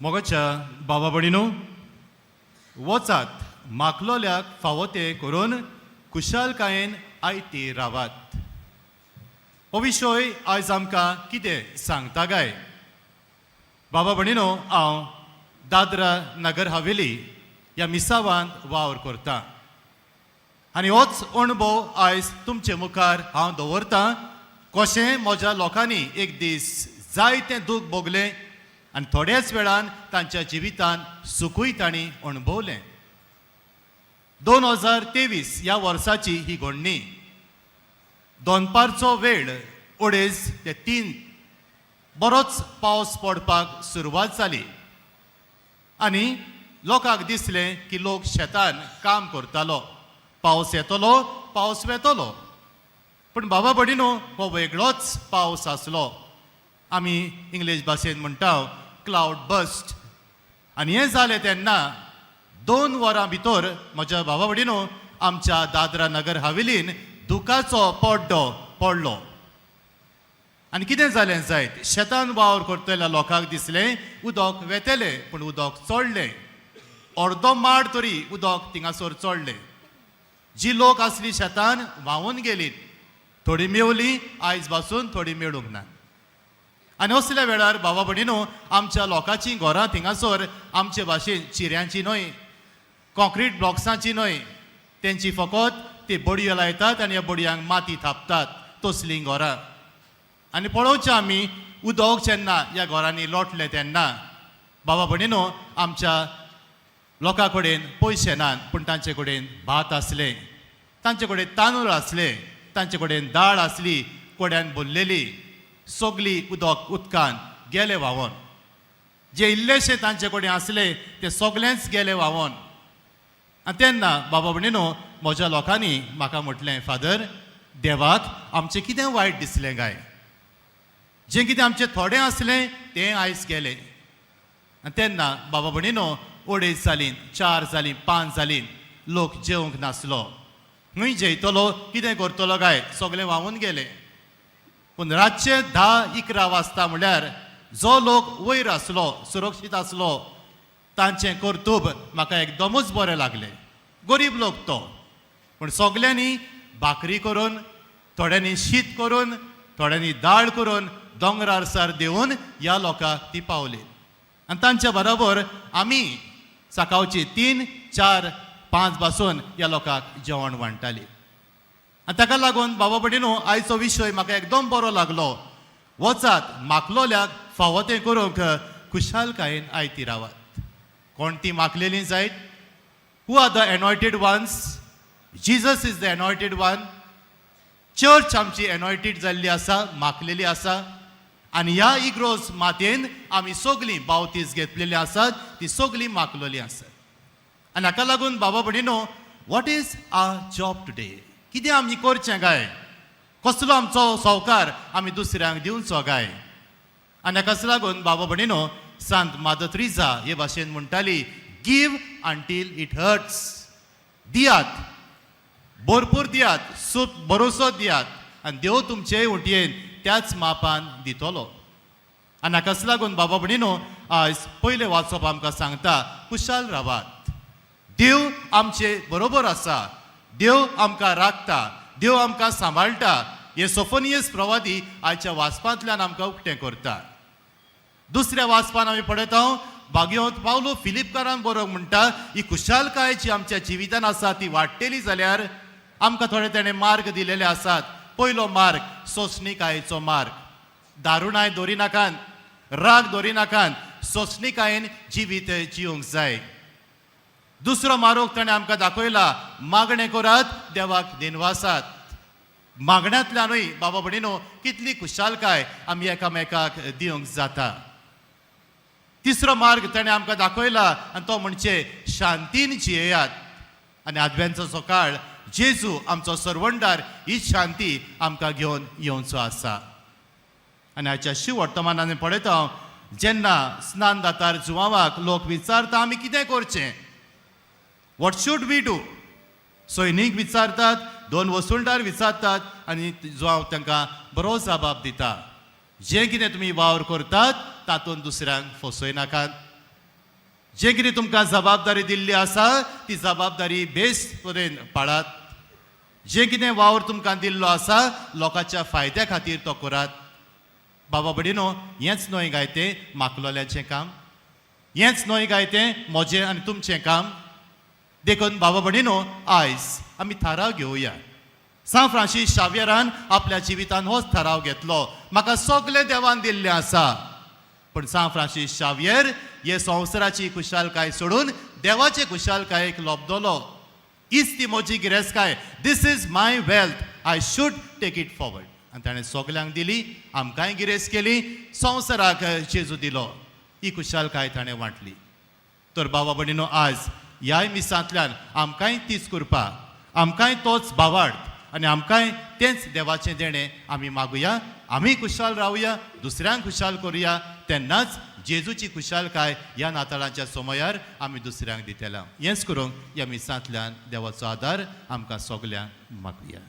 मोगाच्या बाबा भणीनो, वचात माकलोल्याक फावो ते करून कुशालकायेन आयती रावात. हो विशय आयज आमकां कितें सांगता काय? बाबा भणीनो, हांव दादरा नगर हवेली ह्या मिसावांत वावर करतां आनी होच अणभव आयज तुमचे मुखार हांव दवरतां. कशें म्हज्या लोकांनी एक दीस जायतें दूख भोगलें आनी थोड्याच वेळान तांच्या जिवितान सुखूय तांणी अणभवलें. 2023 ह्या वर्साची ही घडणी. दोनपारचो वेळ अडेज ते 3 बरोच पावस पडपाक सुरवात जाली आनी लोकांक दिसलें की लोक शेतान काम करतालो. पावस येतलो, पावस वेतलो. पूण बाबा भणीनो, हो वेगळोच पावस आसलो. आमी इंग्लीश भाशेन म्हणटा क्लाउड बस्ट. आनी हें जालें तेन्ना 2 वरां भितर म्हज्या बाबा भणीनो आमच्या दादरा नगर हवेलीन दुखाचो पड्डो पडलो. आनी कितें जालें जायत, शेतान वावर करतल्या लोकांक दिसलें उदक वेतेलें, पूण उदक चडलें. अर्दो माड तरी उदक थिंगासोर चडलें. जी लोक आसली शेतान व्हांवून गेलीं. थोडी मेवली, आयज पासून थोडी मेळूंक ना. आनी असल्या वेळार बाबा भणीनो, आमच्या लोकांची घरां थिंगासोर आमचे भाशेन चिऱ्यांची न्हय, कॉंक्रीट ब्लॉक्सांची न्हय, तेंची फकत ती बडयो लायतात आनी ह्या बडयांक माती थापतात, तसलीं घरां. आनी पळोवचें आमी, उदक जेन्ना ह्या घरांनी लोटलें तेन्ना बाबा भणीनो, आमच्या लोकां कडेन पयशे नात, पूण तांचे कडेन भात आसलें, तांचे कडेन तांदूळ आसले, तांचे कडेन दाळ आसली कोड्यान भरलेली. सगली उदकान गेले व्हांवोन. जे इल्लेशे तांचे कडेन आसले ते सगळेंच गेले व्हांवोन. आनी तेन्ना बाबा भणीनो, म्हज्या लोकांनी म्हाका म्हटलें, फादर, देवाक आमचें कितें वायट दिसलें काय? जें कितें आमचें थोडें आसलें तें आयज गेलें. आनी तेन्ना बाबा भणीनो, 2 जालीं, 4 जालीं, 5 जालीं, लोक जेवंक नासलो. खंय जेयतलो, कितें करतलो काय, सगळें व्हांवून गेलें. पूण रातचे 10-11 वाजता म्हळ्यार जो लोक वयर आसलो, सुरक्षीत आसलो, तांचें कर्तूब म्हाका एकदमूच बरें लागलें. गरीब लोक तो, पूण सगल्यांनी भाकरी करून, थोड्यांनी शीत करून, थोड्यांनी दाळ करून दोंगरार सार दिवन ह्या लोकांक ती पावली. आनी तांच्या बरोबर आमी सकाळची 3, 4, 5 पासून ह्या लोकांक जेवण वांटताली. आनी ताका लागून बाबा भणीनो, आयचो विशय म्हाका एकदम बरो लागलो. वचात माकलोल्याक फावो तें करूंक खुशालकायेन आयती रावात. कोण ती माकलेलीं जायत? Who are the anointed ones? Jesus is the anointed one. Church आमची एनॉयटेड जाल्ली आसा, माकलेली आसा. आनी ह्या इग्रोज मातयेन आमी सगलीं बावतीस घेतलेलीं आसात, ती सगलीं माकलोलीं आसात. आनी हाका लागून बाबा भणीनो, what is our job today? कितें आमी करचें काय? कसलो आमचो संवकार आमी दुसऱ्यांक दिवचो काय? आनी हाकाच लागून बाबा भणीनो, सांत मादर त्रिजा हे भाशेन म्हणटाली, गिव अंटील इट हर्ट्स. दियात, भरपूर दियात, भरोसो दियात, आनी देव तुमचे उटयेन त्याच मापान दितलो. आनी हाकाच लागून बाबा भणीनो, आयज पयलें वाचप आमकां सांगता, कुशाल रावात. देव आमचे बरोबर आसा, देव आमकां राखता, देव आमकां सांबाळटा. हे सोफोनियस प्रवादी आयच्या वाचपांतल्यान आमकां उक्तें करता. दुसऱ्या वाचपान आमी पळयता, भाग्यवंत पावलो फिलिपकारान बरोवंक म्हणटा, ही खुशालकाय जी आमच्या जिवितान आसा ती वाडटेली जाल्यार आमकां थोडे ताणें मार्ग दिलेले आसात. पयलो मार्ग सोंसणीकायेचो मार्ग. दारुणाय दवरिनाकान, राग दवरिनाकान सोंसणीकायेन जिवीत जिवंक जाय. दुसरो मार्ग ताणें आमकां दाखयला, मागणें करात, देवाक दिनवासात. मागण्यांतल्यानूय बाबा भणीनो कितली खुशालकाय आमी एकामेकाक दिवंक जाता. तिसरो मार्ग ताणें आमकां दाखयला आनी तो म्हणजे शांतीन जियेयात. आनी आदव्यांचो सकाळ जेजू आमचो सर्वंडार ही शांती आमकां घेवन येवचो आसा. आनी हाच्या शिव वर्तमानान पळयता, जेन्ना स्नान दातार जुवांवाक लोक विचारता आमी कितें करचें, वॉट शूड वी डू? सैनीक विचारतात, 2 वसुलदार विचारतात आनी जुवांव तांकां बरो जबाब दिता. जें कितें तुमी वावर करतात तातूंत दुसऱ्यांक फसय नाकात. जे कितें तुमकां जबाबदारी दिल्ली आसा ती जबाबदारी बेस परेन पाळात. जे कितें वावर तुमकां दिल्लो आसा लोकांच्या फायद्या खातीर तो करात. बाबा भयणीनो, हेंच न्हय काय तें माकलोल्याचें काम, हेंच न्हय काय तें म्हजें आनी तुमचें काम. देखून बाबा भयणीनो, आयज आमी थाराव घेवया. सान फ्रांसीस शावेरान आपल्या जिवितान होच थाराव घेतलो, म्हाका सगलें देवान दिल्लें आसा, पण सान फ्रांसीस शावेर हे संवसाराची खुशालकाय सोडून देवाचे खुशालकायेक लोबदलो. हीच ती म्हजी गिरेस्तकाय. This is my wealth, I should take it forward. आनी ताणें सगल्यांक दिली, आमकांय गिरेस्त केली, संवसाराक जेजू दिलो. ही खुशालकाय ताणें वांटली. तर बाबा भयणीनो, आज ह्याय मिसांतल्यान आमकांय तीच कृपा, आमकांय तोच भावार्थ आनी आमकांय तेंच देवाचें देणें आमी मागुया. आमी खुशाल रावया, दुसऱ्यांक खुशाल करुया, तेन्नाच जेजूची खुशालकाय ह्या नाताळांच्या समयार आमी दुसऱ्यांक दितले. हेंच करूंक ह्या मिसांतल्यान देवाचो आदार आमकां सगल्यांक मागुया.